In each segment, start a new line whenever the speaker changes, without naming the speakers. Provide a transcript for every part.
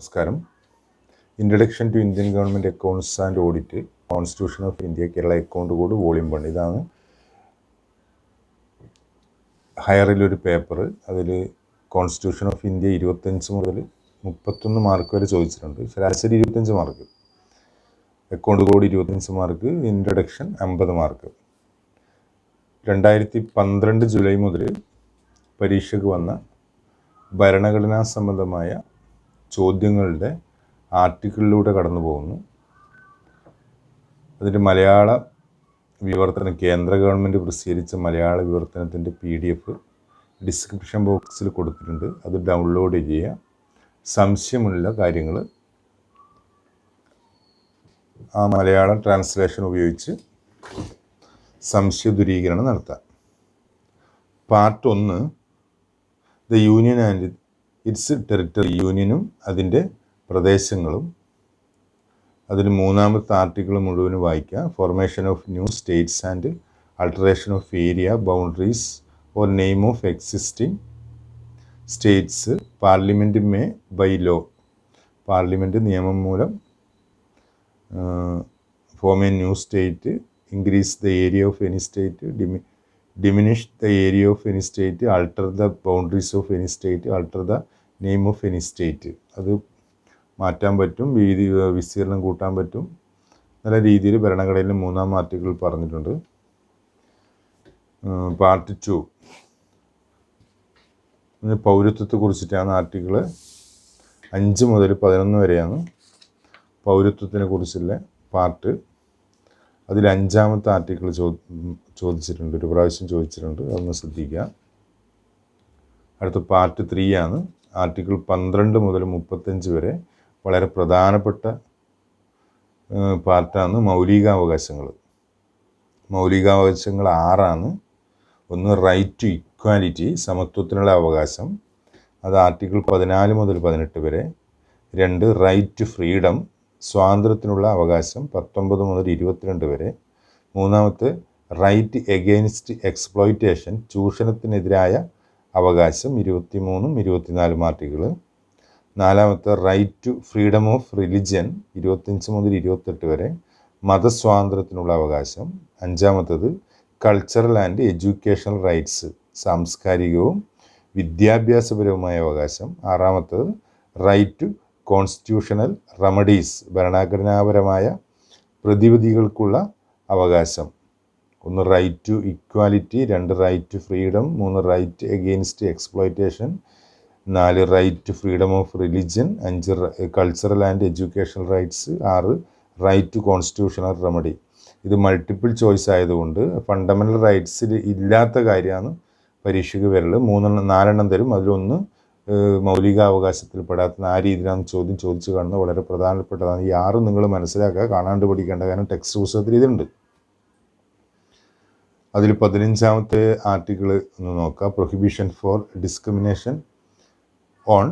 നമസ്കാരം. Introduction to Indian government accounts and audit, constitution of India, Kerala account code, volume 1. ഇതാണ് ഹയറിലൊരു paper. അതിൽ constitution of India 25 മുതൽ 31 mark വരെ ചോദിച്ചിട്ടുണ്ട്. ശരാശരി 25 mark. Account code 25 mark. Introduction 50 mark. 2012 July മുതൽ പരീക്ഷയ്ക്ക് വന്ന ഭരണഘടനാ സംബന്ധമായ ചോദ്യങ്ങളുടെ ആർട്ടിക്കിളിലൂടെ കടന്നു പോകുന്നു. അതിൻ്റെ മലയാള വിവർത്തനം കേന്ദ്ര ഗവൺമെൻറ് പ്രസിദ്ധീകരിച്ച മലയാള വിവർത്തനത്തിൻ്റെ PDF ഡിസ്ക്രിപ്ഷൻ ബോക്സിൽ കൊടുത്തിട്ടുണ്ട്. അത് ഡൗൺലോഡ് ചെയ്യുക. സംശയമുള്ള കാര്യങ്ങൾ ആ മലയാളം ട്രാൻസ്ലേഷൻ ഉപയോഗിച്ച് സംശയ ദൂരീകരണം നടത്താം. Part 1, the union and its territory, യൂണിയനും അതിൻ്റെ പ്രദേശങ്ങളും. അതിൽ 3ാമത്തെ ആർട്ടിക്കിൾ മുഴുവൻ വായിക്കുക. Formation of new states and alteration of area, boundaries or name of existing states. Parliament may by law, parliament നിയമം മൂലം form a new state, increase the area of any state, diminish the area of any state, alter the boundaries of any state, alter the name of any state. അത് മാറ്റാൻ പറ്റും, വിസ്തീർണം കൂട്ടാൻ പറ്റും. നല്ല രീതിയിൽ ഭരണഘടനയിൽ 3ാം ആർട്ടിക്കിൾ പറഞ്ഞിട്ടുണ്ട്. പാർട്ട് 2 പൗരത്വത്തെ കുറിച്ചിട്ടാണ്. ആർട്ടിക്കിൾ 5 മുതൽ 11 വരെയാണ് പൗരത്വത്തിനെ കുറിച്ചുള്ള പാർട്ട്. അതിൽ 5ാമത്തെ ആർട്ടിക്കിൾ ചോദിച്ചിട്ടുണ്ട്, ഒരു പ്രാവശ്യം ചോദിച്ചിട്ടുണ്ട്. അതൊന്ന് ശ്രദ്ധിക്കുക. അടുത്ത പാർട്ട് 3 ആണ്. ആർട്ടിക്കിൾ 12 മുതൽ 35 വരെ വളരെ പ്രധാനപ്പെട്ട പാർട്ടാണ്. മൗലികാവകാശങ്ങൾ. മൗലികാവകാശങ്ങൾ 6 ആണ്. ഒന്ന് റൈറ്റ് ടു ഇക്വാലിറ്റി, സമത്വത്തിനുള്ള അവകാശം. അത് ആർട്ടിക്കിൾ 14 മുതൽ 18 വരെ. 2 റൈറ്റ് ടു ഫ്രീഡം, സ്വാതന്ത്ര്യത്തിനുള്ള അവകാശം 19 മുതൽ 22 വരെ. 3ാമത്തെ റൈറ്റ് എഗെയിൻസ്റ്റ് എക്സ്പ്ലോയിറ്റേഷൻ, ചൂഷണത്തിനെതിരായ അവകാശം 23ഉം 24ഉം ആർട്ടിക്കിൾ. 4ാമത്തെ right to freedom of religion 25 മുതൽ 28 വരെ, മതസ്വാതന്ത്ര്യത്തിനുള്ള അവകാശം. 5ാമത്തേത് കൾച്ചറൽ ആൻഡ് എഡ്യൂക്കേഷണൽ റൈറ്റ്സ്, സാംസ്കാരികവും വിദ്യാഭ്യാസപരവുമായ അവകാശം. 6ാമത്തേത് റൈറ്റ് ടു കോൺസ്റ്റിറ്റ്യൂഷണൽ റെമഡീസ്, ഭരണഘടനാപരമായ പ്രതിവിധികൾക്കുള്ള അവകാശം. 1 right to equality, 2 right to freedom, 3 right against exploitation, 4 right to freedom of religion, 5 cultural and educational rights, 6 right to constitutional remedy. ഇത് മൾട്ടിപ്പിൾ ചോയ്സ് ആയതുകൊണ്ട് fundamental റൈറ്റ്സിൽ ഇല്ലാത്ത കാര്യമാണ് പരീക്ഷയ്ക്ക് വരൽ. 4 തരും. അതിലൊന്ന് മൗലികാവകാശത്തിൽ പെടാത്ത. ആ രീതിയിലാണ് ചോദ്യം ചോദിച്ചു കാണുന്നത്. വളരെ പ്രധാനപ്പെട്ടതാണ്. ഈ 6 നിങ്ങൾ മനസ്സിലാക്കുക, കാണാണ്ട് പഠിക്കേണ്ട. കാരണം ടെക്സ്റ്റ് പുസ്തകത്തിൽ ഇതുണ്ട്. അതിൽ 15ാമത്തെ ആർട്ടിക്കിൾ ഒന്ന് നോക്കുക. Prohibition for discrimination on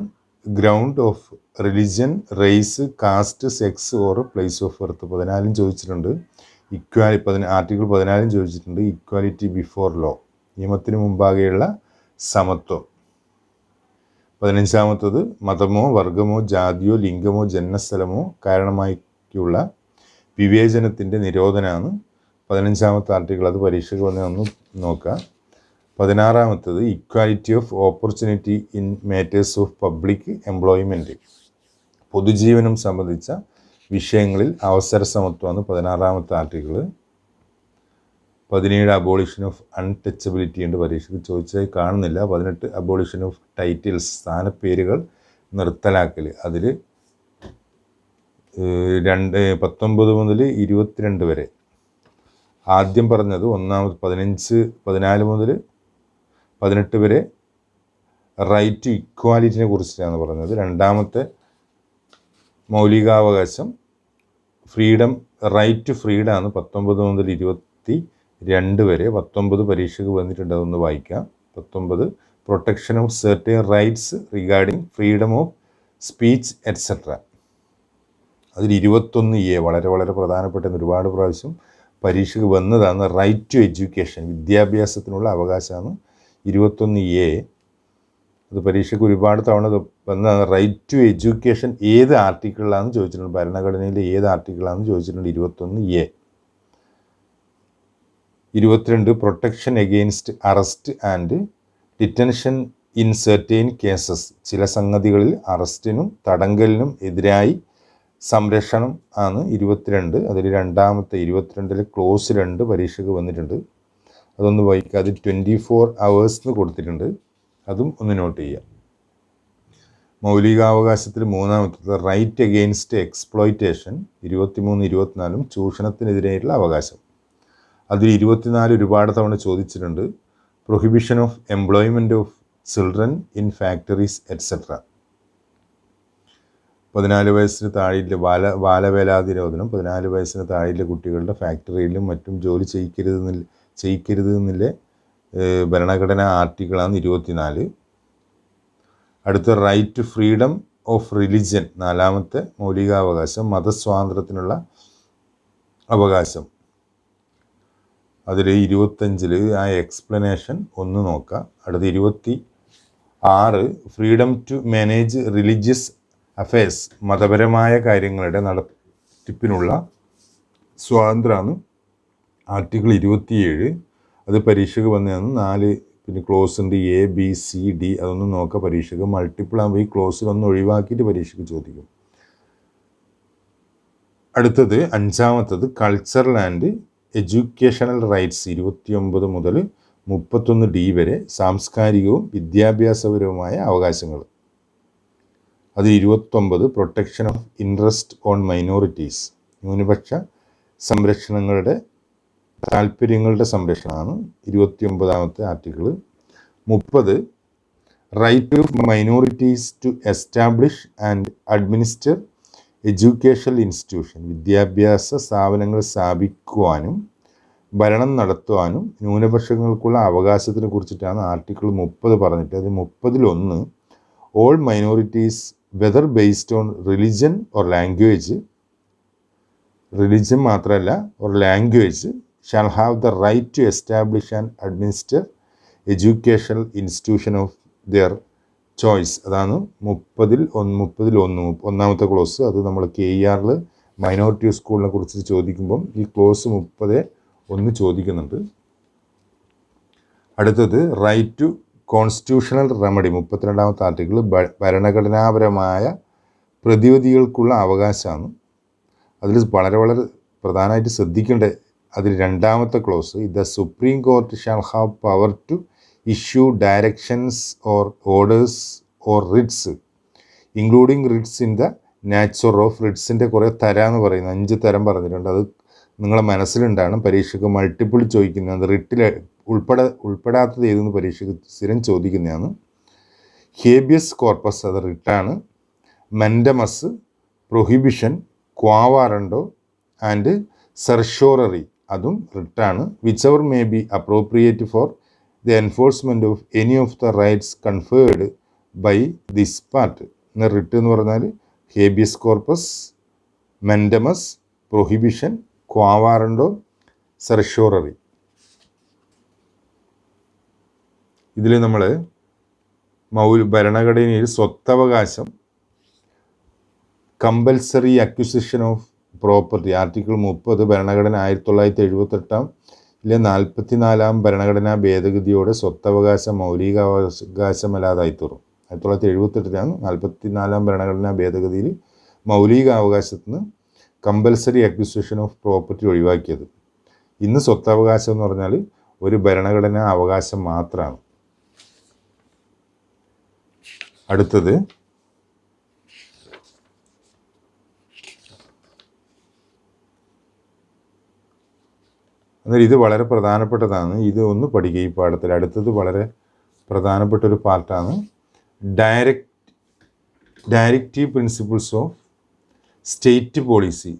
ground of religion, race, caste, sex or place of birth. 14 ചോദിച്ചിട്ടുണ്ട്. ആർട്ടിക്കിൾ 14 ചോദിച്ചിട്ടുണ്ട്. ഇക്വാലിറ്റി ബിഫോർ ലോ, നിയമത്തിന് മുമ്പാകെയുള്ള സമത്വം. 15ാമത്തത് മതമോ വർഗമോ ജാതിയോ ലിംഗമോ ജന്മസ്ഥലമോ കാരണമായിട്ടുള്ള വിവേചനത്തിൻ്റെ നിരോധനമാണ് 15ാമത്തെ ആർട്ടിക്കിൾ. അത് പരീക്ഷയ്ക്ക് വന്ന് ഒന്ന് നോക്കുക. 16ാമത്തത് equality of opportunity in matters of public employment, പൊതുജീവനം സംബന്ധിച്ച വിഷയങ്ങളിൽ അവസര സമത്വമാണ് 16ാമത്തെ ആർട്ടിക്കിൾ. 17 അബോളിഷൻ ഓഫ് അൺടച്ചബിലിറ്റി ഉണ്ട്, പരീക്ഷയ്ക്ക് ചോദിച്ചാൽ കാണുന്നില്ല. 18 അബോളിഷൻ ഓഫ് ടൈറ്റിൽസ്, സ്ഥാനപ്പേരുകൾ നിർത്തലാക്കൽ. അതിൽ 19 മുതൽ 22 വരെ. ആദ്യം പറഞ്ഞത് 14 മുതൽ 18 വരെ റൈറ്റ് ടു ഇക്വാലിറ്റിനെ കുറിച്ചിട്ടാണ് പറഞ്ഞത്. 2ാമത്തെ മൗലികാവകാശം ഫ്രീഡം, റൈറ്റ് ടു ഫ്രീഡമാണ് 19 മുതൽ 22 വരെ. 19 പരീക്ഷയ്ക്ക് വന്നിട്ടുണ്ട്, അതൊന്ന് വായിക്കാം. 19 protection of certain rights regarding freedom of speech et cetera. അതിൽ 21A വളരെ വളരെ പ്രധാനപ്പെട്ട ഒരുപാട് പ്രാവശ്യം പരീക്ഷയ്ക്ക് വന്നതാണ്. റൈറ്റ് ടു എഡ്യൂക്കേഷൻ, വിദ്യാഭ്യാസത്തിനുള്ള അവകാശമാണ് 21A. അത് പരീക്ഷയ്ക്ക് ഒരുപാട് തവണ വന്ന റൈറ്റ് ടു എഡ്യൂക്കേഷൻ ഏത് ആർട്ടിക്കിളിലാണെന്ന് ചോദിച്ചിട്ടുണ്ട്. ഭരണഘടനയിലെ ഏത് ആർട്ടിക്കിളാണെന്ന് ചോദിച്ചിട്ടുണ്ട്. 21A. 22 protection against arrest and detention in certain cases. ചില സംഗതികളിൽ അറസ്റ്റിനും തടങ്കലിനും എതിരായി സംരക്ഷണം ആണ് 22. അതിൽ രണ്ടാമത്തെ 22 ക്ലോസ് 2 പരീക്ഷയ്ക്ക് വന്നിട്ടുണ്ട്. അതൊന്ന് വായിക്കുക. അത് 24 hours എന്ന് കൊടുത്തിട്ടുണ്ട്. അതും ഒന്ന് നോട്ട് ചെയ്യുക. മൗലികാവകാശത്തിൽ മൂന്നാമത്തത് റൈറ്റ് എഗെയിൻസ്റ്റ് എക്സ്പ്ലോയിറ്റേഷൻ 23, 24 ചൂഷണത്തിനെതിരെയുള്ള അവകാശം. അതിൽ 24 ഒരുപാട് തവണ ചോദിച്ചിട്ടുണ്ട്. Prohibition of employment of children in factories et cetera. 14 വയസ്സിന് താഴെയുള്ള ബാലവേലാതിരോധനം. 14 വയസ്സിന് താഴെയുള്ള കുട്ടികളുടെ ഫാക്ടറിയിലും മറ്റും ജോലി ചെയ്യിക്കരുത് എന്നുള്ള ഭരണഘടനാ ആർട്ടിക്കിളാണ് 24. അടുത്ത right to freedom of religion, 4ാമത്തെ മൗലികാവകാശം, മതസ്വാതന്ത്ര്യത്തിനുള്ള അവകാശം. അതിൽ 25 ആ എക്സ്പ്ലനേഷൻ ഒന്ന് നോക്കാം. അടുത്ത 26 freedom to manage religious affairs, മതപരമായ കാര്യങ്ങളുടെ നടത്തിപ്പിനുള്ള സ്വാതന്ത്ര്യമാണ് ആർട്ടിക്കിൾ 27. അത് പരീക്ഷയ്ക്ക് വന്നതാണ്. 4 പിന്നെ ക്ലോസ് ഉണ്ട്, A, B, C, D. അതൊന്നും നോക്കാം. പരീക്ഷയ്ക്ക് മൾട്ടിപ്പിൾ ആകുമ്പോൾ ഈ ക്ലോസിലൊന്ന് ഒഴിവാക്കിയിട്ട് പരീക്ഷയ്ക്ക് ചോദിക്കും. അടുത്തത് 5ാമത്തത് കൾച്ചറൽ ആൻഡ് എഡ്യൂക്കേഷണൽ റൈറ്റ്സ് 29 മുതൽ 31D വരെ സാംസ്കാരികവും വിദ്യാഭ്യാസപരവുമായ അവകാശങ്ങൾ. അത് 29 protection of interest on minorities, ന്യൂനപക്ഷ സംരക്ഷണങ്ങളുടെ താല്പര്യങ്ങളുടെ സംരക്ഷണമാണ് 29ാമത്തെ article. 30 right of minorities to establish and administer educational institution, വിദ്യാഭ്യാസ സ്ഥാപനങ്ങൾ സ്ഥാപിക്കുവാനും ഭരണം നടത്തുവാനും ന്യൂനപക്ഷങ്ങൾക്കുള്ള അവകാശത്തിനെ കുറിച്ചിട്ടാണ് ആർട്ടിക്കിൾ 30 പറഞ്ഞിട്ട്. അത് 30-1 all minorities whether based on religion or language, religion മാത്രമല്ല or language, shall have the right to establish and administer educational institution of their choice. അതാണ് 30-1 ഒന്നാമത്തെ ക്ലോസ്. അത് നമ്മൾ KERൽ മൈനോറിറ്റി സ്കൂളിനെ കുറിച്ച് ചോദിക്കുമ്പം ഈ ക്ലോസ് 30-1 ചോദിക്കുന്നുണ്ട്. അടുത്തത് റൈറ്റ് ടു കോൺസ്റ്റിറ്റ്യൂഷണൽ റെമഡി, 32ാമത്തെ ആർട്ടിക്കിൾ, ഭരണഘടനാപരമായ പ്രതിവിധികൾക്കുള്ള അവകാശമാണ്. അതിൽ വളരെ പ്രധാനമായിട്ട് ശ്രദ്ധിക്കേണ്ട അതിൽ 2ാമത്തെ clause, the supreme court shall have power to issue directions or orders or writs including writs in the nature of. റിട്സിൻ്റെ കുറേ തരാന്ന് പറയുന്നത് 5 തരം പറഞ്ഞിട്ടുണ്ട്. അത് നിങ്ങളെ മനസ്സിലുണ്ടാകണം. പരീക്ഷയ്ക്ക് മൾട്ടിപ്പിൾ ചോദിക്കുന്നതാണ്. റിട്ടിൽ ഉൾപ്പെടാത്തത് ഏതെന്ന് പരീക്ഷയ്ക്ക് സ്ഥിരം ചോദിക്കുന്നതാണ്. ഹേബിയസ് കോർപ്പസ്, അത് റിട്ടാണ്. Mandamus, prohibition, quo warranto and certiorari, അതും റിട്ടാണ്. Which ever may be appropriate for the enforcement of any of the rights conferred by this part. Writ എന്ന് പറഞ്ഞാൽ habeas corpus, mandamus, prohibition, quo warranto, certiorari. ഇതിൽ നമ്മൾ ഭരണഘടനയിൽ സ്വത്തവകാശം, compulsory acquisition of property, article 30 ഭരണഘടന 1978-ലെ 44ാം ഭരണഘടനാ ഭേദഗതിയോടെ സ്വത്തവകാശം മൗലികാവകാശമല്ലാതായിത്തീർന്നു. 1978-ലാണ് 44ാം ഭരണഘടനാ ഭേദഗതിയിൽ മൗലികാവകാശത്തിന് കമ്പൽസറി അക്വിസിഷൻ ഓഫ് പ്രോപ്പർട്ടി ഒഴിവാക്കിയത്. ഇന്ന് സ്വത്തവകാശം എന്ന് പറഞ്ഞാൽ ഒരു ഭരണഘടനാ അവകാശം മാത്രമാണ്. അടുത്തത് എന്നാൽ ഇത് വളരെ പ്രധാനപ്പെട്ടതാണ്. ഇത് ഒന്ന് പഠിക്കുക ഈ പാഠത്തിൽ. അടുത്തത് വളരെ പ്രധാനപ്പെട്ടൊരു പാർട്ടാണ്. Directive principles of state policy,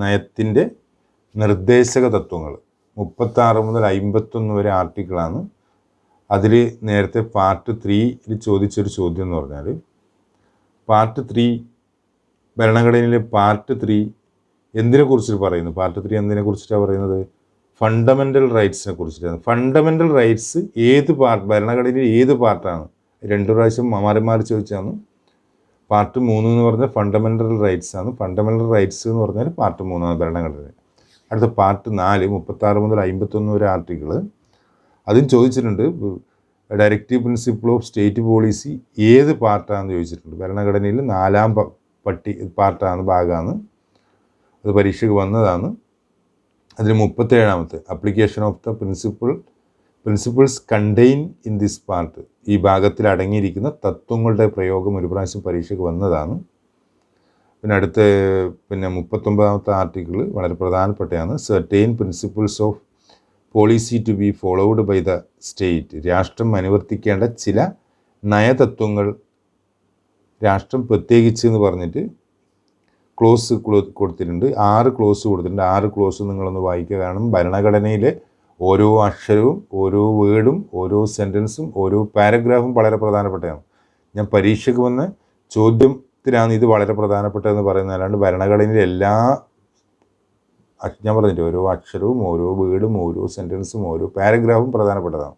നയത്തിൻ്റെ നിർദ്ദേശക തത്വങ്ങൾ. 36 മുതൽ 51 വരെ ആർട്ടിക്കിളാണ്. അതിൽ നേരത്തെ പാർട്ട് 3 ചോദിച്ചൊരു ചോദ്യം എന്ന് പറഞ്ഞാൽ, പാർട്ട് 3 ഭരണഘടനയിലെ പാർട്ട് 3 എന്തിനെക്കുറിച്ച് പറയുന്നു? പാർട്ട് 3 എന്തിനെക്കുറിച്ചിട്ടാണ് പറയുന്നത്? ഫണ്ടമെൻ്റൽ റൈറ്റ്സിനെ കുറിച്ചിട്ടാണ്. ഫണ്ടമെൻ്റൽ റൈറ്റ്സ് ഭരണഘടനയിൽ ഏത് പാർട്ടാണ്? 2 പ്രാവശ്യം മാറി മാറി ചോദിച്ചാണ്. പാർട്ട് 3 എന്ന് പറഞ്ഞാൽ ഫണ്ടമെൻ്റൽ റൈറ്റ്സ് ആണ്. ഫണ്ടമെൻ്റൽ റൈറ്റ്സ് എന്ന് പറഞ്ഞാൽ പാർട്ട് 3 ഭരണഘടന. അടുത്ത പാർട്ട് 4 36 മുതൽ 51 വരെ ആർട്ടിക്കിൾ. അതും ചോദിച്ചിട്ടുണ്ട്. Directive principle of state policy ഏത് പാർട്ടാണെന്ന് ചോദിച്ചിട്ടുണ്ട്. ഭരണഘടനയിൽ 4-ാം പാർട്ടാണ്, ഭാഗമാണ്. അത് പരീക്ഷയ്ക്ക് വന്നതാണ്. അതിൽ 37-ാമത്തെ application of the principles contain in this part, ഈ ഭാഗത്തിൽ അടങ്ങിയിരിക്കുന്ന തത്വങ്ങളുടെ പ്രയോഗം ഒരു പ്രാവശ്യം പരീക്ഷയ്ക്ക് വന്നതാണ്. പിന്നെ 39-ാമത്തെ ആർട്ടിക്കിൾ വളരെ പ്രധാനപ്പെട്ടതാണ്. Certain principles of policy to be followed by the state, രാഷ്ട്രം അനുവർത്തിക്കേണ്ട ചില നയതത്വങ്ങൾ രാഷ്ട്രം പ്രത്യേകിച്ച് എന്ന് പറഞ്ഞിട്ട് ക്ലോസ് കൊടുത്തിട്ടുണ്ട്. 6 ക്ലോസ് കൊടുത്തിട്ടുണ്ട്. 6 ക്ലോസ് നിങ്ങളൊന്ന് വായിക്കുക. കാരണം ഭരണഘടനയിലെ ഓരോ അക്ഷരവും ഓരോ വേർഡും ഓരോ സെൻറ്റൻസും ഓരോ പാരഗ്രാഫും വളരെ പ്രധാനപ്പെട്ടതാണ്. ഞാൻ പരീക്ഷയ്ക്ക് വന്ന ചോദ്യത്തിലാണ് ഇത് വളരെ പ്രധാനപ്പെട്ടതെന്ന് പറയുന്നത്. അല്ലാണ്ട് ഭരണഘടനയിലെ ഞാൻ പറഞ്ഞിട്ട് ഓരോ അക്ഷരവും ഓരോ വേർഡും ഓരോ സെൻറ്റൻസും ഓരോ പാരഗ്രാഫും പ്രധാനപ്പെട്ടതാണ്.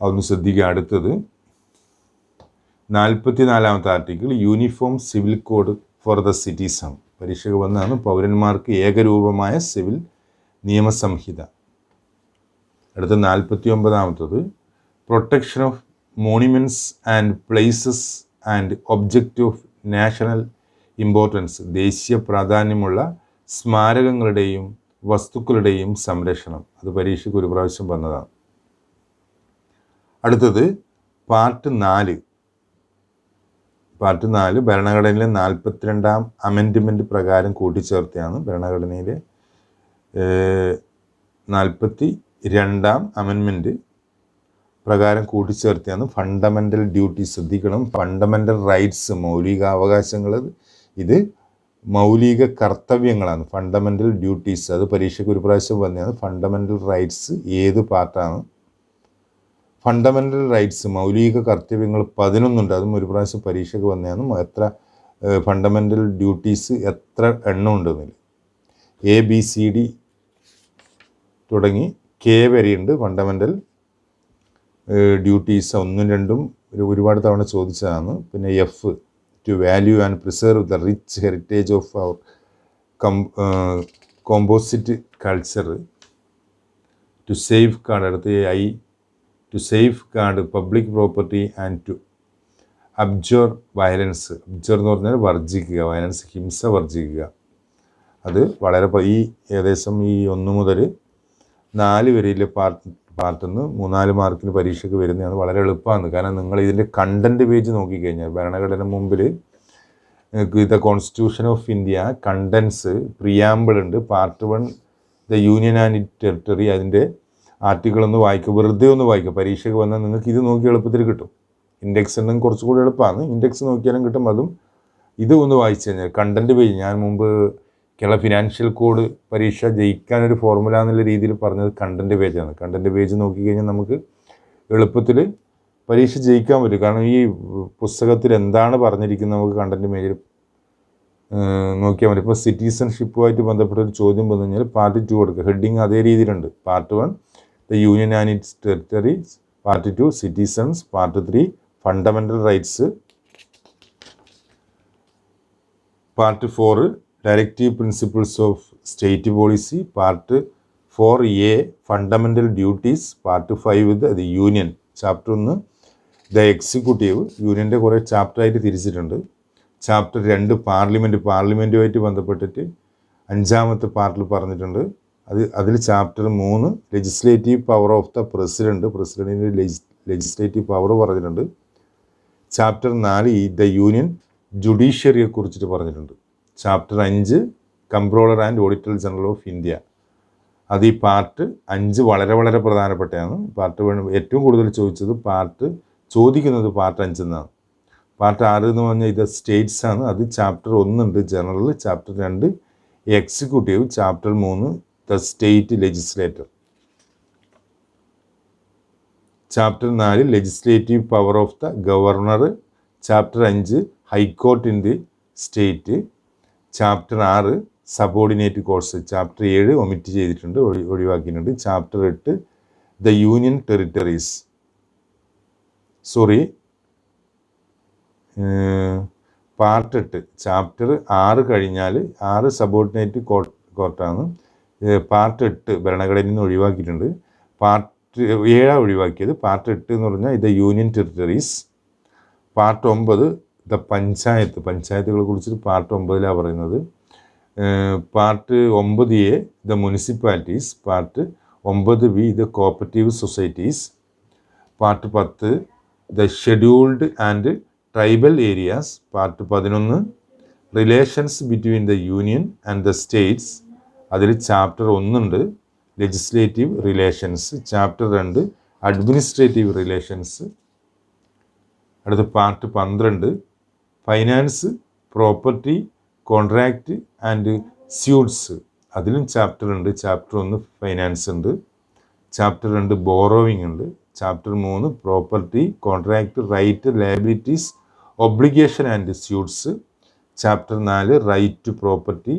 അതൊന്ന് ശ്രദ്ധിക്കുക. അടുത്തത് 44-ാമത്തെ article uniform civil code for the citizen. പരീക്ഷയ്ക്ക് വന്നതാണ്. പൗരന്മാർക്ക് ഏകരൂപമായ സിവിൽ നിയമസംഹിത. അടുത്ത 49-ാമത്തത് protection of monuments and places and object of national importance, ദേശീയ പ്രാധാന്യമുള്ള സ്മാരകങ്ങളുടെയും വസ്തുക്കളുടെയും സംരക്ഷണം. അത് പരീക്ഷയ്ക്ക് ഒരു പ്രാവശ്യം വന്നതാണ്. അടുത്തത് പാർട്ട് 4 ഭരണഘടനയിലെ 42-ാം അമെൻഡ്മെൻറ്റ് പ്രകാരം കൂട്ടിച്ചേർത്തതാണ്. ഭരണഘടനയിലെ 42-ാം അമെൻഡ്മെൻറ്റ് പ്രകാരം കൂട്ടിച്ചേർത്തതാണ് ഫണ്ടമെൻ്റൽ ഡ്യൂട്ടി. ശ്രദ്ധിക്കണം, ഫണ്ടമെൻ്റൽ റൈറ്റ്സ് മൗലികാവകാശങ്ങൾ, ഇത് മൗലിക കർത്തവ്യങ്ങളാണ്. ഫണ്ടമെൻ്റൽ ഡ്യൂട്ടീസ് അത് പരീക്ഷയ്ക്ക് ഒരു പ്രാവശ്യം വന്നതാണ്. ഫണ്ടമെൻ്റൽ റൈറ്റ്സ് ഏത് പാർട്ടാണ്? ഫണ്ടമെൻ്റൽ റൈറ്റ്സ് മൗലിക കർത്തവ്യങ്ങൾ 11 ഉണ്ട്. അതും ഒരു പ്രാവശ്യം പരീക്ഷയ്ക്ക് വന്നതാണ്. എത്ര ഫണ്ടമെൻ്റൽ ഡ്യൂട്ടീസ് എത്ര എണ്ണം ഉണ്ടെന്നില്ല. ABCD തുടങ്ങി K വരെയുണ്ട് ഫണ്ടമെൻ്റൽ ഡ്യൂട്ടീസ്. 1ഉം 2ഉം ഒരുപാട് തവണ ചോദിച്ചതാണ്. പിന്നെ F to value and preserve the rich heritage of our composite culture, to safeguard. അടുത്ത I to safeguard public property and to abjure violence. Abjure എന്ന് പറഞ്ഞാൽ വർജിക്കുക, വയലൻസ് ഹിംസ വർജിക്കുക. അത് വളരെ ഏകദേശം ഈ 1 മുതൽ 4 വരെയിലെ പാർട്ടിൽ നിന്ന് 3-4 മാർക്കിന് പരീക്ഷയ്ക്ക് വരുന്നതാണ്. വളരെ എളുപ്പമാണ്. കാരണം നിങ്ങൾ ഇതിൻ്റെ കണ്ടൻറ്റ് പേജ് നോക്കിക്കഴിഞ്ഞാൽ ഭരണഘടന മുമ്പിൽ the constitution of India contents preamble ഉണ്ട്. Part 1 the union and it territory, അതിൻ്റെ ആർട്ടിക്കിൾ ഒന്ന് വായിക്കുക, വെറുതെ ഒന്ന് വായിക്കുക. പരീക്ഷയ്ക്ക് വന്നാൽ നിങ്ങൾക്ക് ഇത് നോക്കി എളുപ്പത്തിൽ കിട്ടും. ഇൻഡെക്സ് ഉണ്ടെങ്കിൽ കുറച്ചുകൂടി എളുപ്പമാണ്. ഇൻഡെക്സ് നോക്കിയാലും കിട്ടും. അതും ഇത് ഒന്ന് വായിച്ചു കഴിഞ്ഞാൽ കണ്ടൻറ്റ് പേജ്. ഞാൻ മുമ്പ് കേരള ഫിനാൻഷ്യൽ കോഡ് പരീക്ഷ ജയിക്കാനൊരു ഫോർമുല എന്നുള്ള രീതിയിൽ പറഞ്ഞത് കണ്ടൻറ്റ് പേജാണ്. കണ്ടൻറ്റ് പേജ് നോക്കിക്കഴിഞ്ഞാൽ നമുക്ക് എളുപ്പത്തിൽ പരീക്ഷ ജയിക്കാൻ പറ്റും. കാരണം ഈ പുസ്തകത്തിൽ എന്താണ് പറഞ്ഞിരിക്കുന്നത് നമുക്ക് കണ്ടൻറ്റ് പേജിൽ നോക്കിയാൽ മതി. ഇപ്പോൾ സിറ്റിസൺഷിപ്പുമായിട്ട് ബന്ധപ്പെട്ട ഒരു ചോദ്യം വന്നു കഴിഞ്ഞാൽ പാർട്ട് 2 കൊടുക്കുക. ഹെഡിങ് അതേ രീതിയിലുണ്ട്. Part 1 the union and its territories, part 2 citizens, part 3 fundamental rights, part 4 directive principles of state policy, part 4A fundamental duties, part 5 the union. Chapter 1 the executive, യൂണിയൻ്റെ കുറേ ചാപ്റ്ററായിട്ട് തിരിച്ചിട്ടുണ്ട്. ചാപ്റ്റർ 2 പാർലമെൻറ്റുമായിട്ട് ബന്ധപ്പെട്ടിട്ട് 5-ാമത്തെ പാർട്ടിൽ പറഞ്ഞിട്ടുണ്ട്. അതിൽ chapter 3 legislative power of the പ്രസിഡൻറ്റിൻ്റെ legislative power പറഞ്ഞിട്ടുണ്ട്. Chapter 4 the union ജുഡീഷ്യറിയെ കുറിച്ചിട്ട് പറഞ്ഞിട്ടുണ്ട്. Chapter 5 comptroller and auditor general of India. അത് ഈ പാർട്ട് 5 വളരെ വളരെ പ്രധാനപ്പെട്ടതാണ്. പാർട്ട് 1 ഏറ്റവും കൂടുതൽ ചോദിക്കുന്നത് പാർട്ട് 5 എന്നാണ്. പാർട്ട് 6 എന്ന് പറഞ്ഞാൽ ഇത് സ്റ്റേറ്റ്സ് ആണ്. അത് ചാപ്റ്റർ 1 ഉണ്ട് general, chapter 2 executive, chapter 3 the state legislator, chapter 4 legislative power of the governor, chapter 5 high court in the state, chapter 6 subordinate course, chapter 7 omit ചെയ്തിട്ടുണ്ട്, ഒഴിവാക്കിയിട്ടുണ്ട്, chapter 8 the union territories, sorry part 8 chapter 6 കഴിഞ്ഞാൽ 6 subordinate കോർട്ടാണ്. Part 8 ഭരണഘടനയിൽ നിന്ന് ഒഴിവാക്കിയിട്ടുണ്ട്. Part 7 ഒഴിവാക്കിയത്. Part 8 എന്ന് പറഞ്ഞാൽ ഇത് യൂണിയൻ ടെറിട്ടറീസ്. പാർട്ട് 9 ദ പഞ്ചായത്തുകളെ കുറിച്ചിട്ട് പാർട്ട് 9 പറയുന്നത്. Part 9A the municipalities. Part 9B the cooperative societies. Part 10 the scheduled and tribal areas. Part 11 relations between the union and the states. അതിൽ ചാപ്റ്റർ 1 ഉണ്ട് legislative relations. Chapter 2 administrative relations. അടുത്ത part 12 finance, property, contract and suits. അതിലും chapter ഉണ്ട്. Chapter 1 finance ഉണ്ട്. Chapter 2 borrowing ഉണ്ട്. Chapter 3 property, contract, right, liabilities, obligation and suits. Chapter 4 right to property.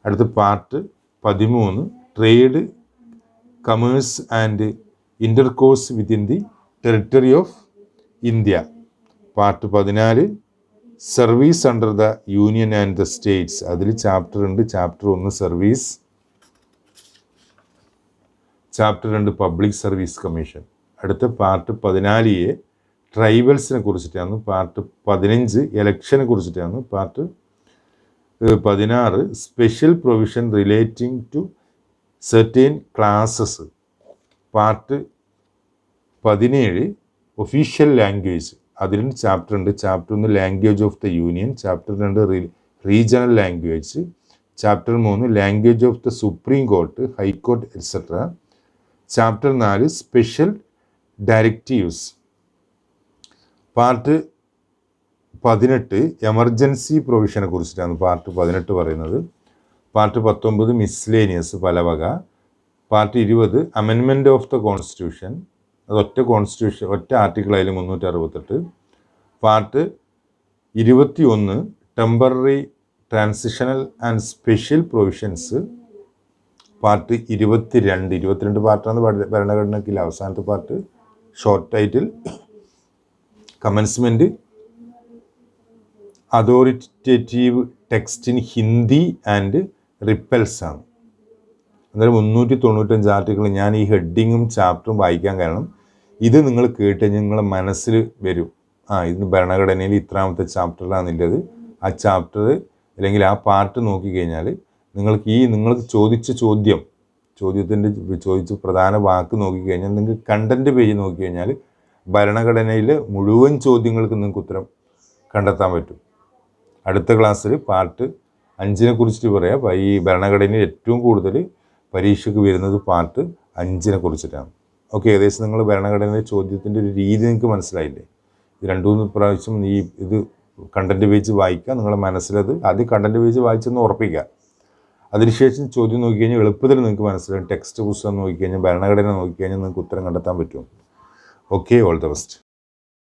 അടുത്ത part 13 trade, commerce and intercourse within the territory of India. Part 14 service under the union and the states. അതിൽ chapter ഉണ്ട്. Chapter 1 service. Chapter 2 public service commission. അടുത്ത part 14A ട്രൈബൽസിനെ കുറിച്ചിട്ടാണ്. Part 15 ഇലക്ഷനെ കുറിച്ചിട്ടാണ്. Part 16 special provision relating to certain classes. Part 17 official language. അതിലും chapter ഉണ്ട്. Chapter 1 language of the union. Chapter 2 regional language. Chapter 3 language of the supreme court, high court etcetera. Chapter 4 special directives. Part 18 emergency പ്രൊവിഷനെ കുറിച്ചിട്ടാണ് part 18 പറയുന്നത്. Part 19 miscellaneous പലവക. Part 20 amendment of the constitution. അത് ഒറ്റ ആർട്ടിക്കിളായാലും 368. Part 21 temporary transitional and special provisions. Part 22 പാർട്ടാണ് ഭരണഘടനയ്ക്കില്ല. അവസാനത്തെ part short title commencement authoritative text in Hindi and repeals ആണ്. അന്നേരം 395 ആർട്ടിക്കിൾ. ഞാൻ ഈ ഹെഡിങ്ങും ചാപ്റ്ററും വായിക്കാൻ കാരണം ഇത് നിങ്ങൾ കേട്ട് കഴിഞ്ഞാൽ നിങ്ങളെ മനസ്സിൽ വരും, ഇന്ന് ഭരണഘടനയിൽ ഇത്രാമത്തെ ചാപ്റ്ററിലാണെന്നുള്ളത്. ആ ചാപ്റ്റർ അല്ലെങ്കിൽ ആ പാർട്ട് നോക്കിക്കഴിഞ്ഞാൽ നിങ്ങൾക്ക് ചോദിച്ച പ്രധാന വാക്ക് നോക്കിക്കഴിഞ്ഞാൽ നിങ്ങൾക്ക് കണ്ടൻറ്റ് പേജ് നോക്കിക്കഴിഞ്ഞാൽ ഭരണഘടനയിലെ മുഴുവൻ ചോദ്യങ്ങൾക്ക് നിങ്ങൾക്ക് ഉത്തരം കണ്ടെത്താൻ പറ്റും. അടുത്ത ക്ലാസ്സിൽ പാർട്ട് 5 കുറിച്ചിട്ട് പറയാം. ഈ ഭരണഘടനയിൽ ഏറ്റവും കൂടുതൽ പരീക്ഷയ്ക്ക് വരുന്നത് പാർട്ട് 5 കുറിച്ചിട്ടാണ്. ഓക്കെ, ഏകദേശം നിങ്ങൾ ഭരണഘടനയിലെ ചോദ്യത്തിൻ്റെ ഒരു രീതി നിങ്ങൾക്ക് മനസ്സിലായില്ലേ? 2-3 പ്രാവശ്യം ഇത് കണ്ടൻറ്റ് പേജ് വായിക്കുക. നിങ്ങളുടെ മനസ്സിലത് ആദ്യം കണ്ടൻറ്റ് പേജ് വായിച്ചെന്ന് ഉറപ്പിക്കുക. അതിനുശേഷം ചോദ്യം നോക്കിക്കഴിഞ്ഞാൽ എളുപ്പത്തിൽ നിങ്ങൾക്ക് മനസ്സിലാവും. ടെക്സ്റ്റ് പുസ്തകം നോക്കിക്കഴിഞ്ഞാൽ ഭരണഘടന നോക്കിക്കഴിഞ്ഞാൽ നിങ്ങൾക്ക് ഉത്തരം കണ്ടെത്താൻ പറ്റും. Okay, all the best.